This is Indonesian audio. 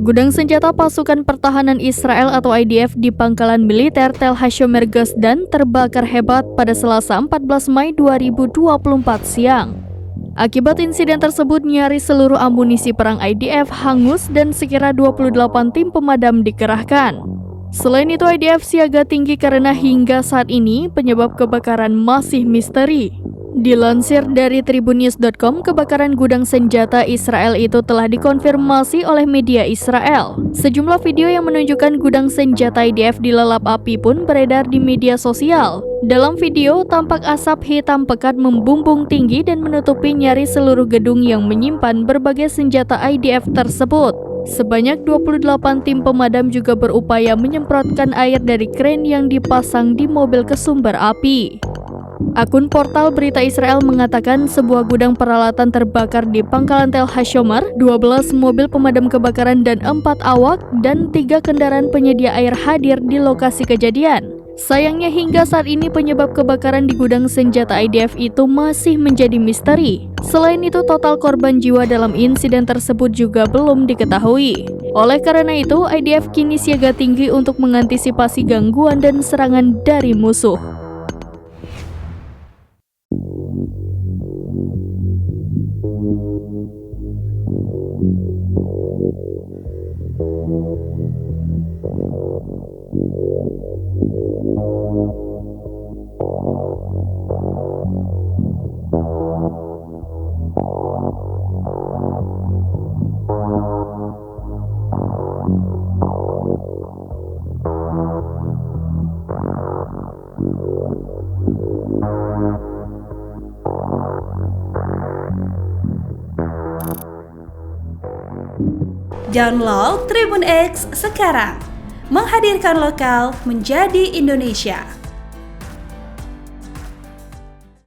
Gudang senjata pasukan pertahanan Israel atau IDF di pangkalan militer Tel Hashomer Gazdan terbakar hebat pada Selasa 14 Mei 2024 siang. Akibat insiden tersebut, nyaris seluruh amunisi perang IDF hangus dan sekira 28 tim pemadam dikerahkan. Selain itu, IDF siaga tinggi karena hingga saat ini penyebab kebakaran masih misteri. Dilansir dari tribunnews.com, kebakaran gudang senjata Israel itu telah dikonfirmasi oleh media Israel. Sejumlah video yang menunjukkan gudang senjata IDF dilalap api pun beredar di media sosial. Dalam video, tampak asap hitam pekat membumbung tinggi dan menutupi nyaris seluruh gedung yang menyimpan berbagai senjata IDF tersebut. Sebanyak 28 tim pemadam juga berupaya menyemprotkan air dari kren yang dipasang di mobil ke sumber api. Akun portal berita Israel mengatakan sebuah gudang peralatan terbakar di pangkalan Tel Hashomer, 12 mobil pemadam kebakaran dan 4 awak dan 3 kendaraan penyedia air hadir di lokasi kejadian. Sayangnya hingga saat ini penyebab kebakaran di gudang senjata IDF itu masih menjadi misteri. Selain itu, total korban jiwa dalam insiden tersebut juga belum diketahui. Oleh karena itu, IDF kini siaga tinggi untuk mengantisipasi gangguan dan serangan dari musuh. Download Tribun X sekarang, menghadirkan lokal menjadi Indonesia.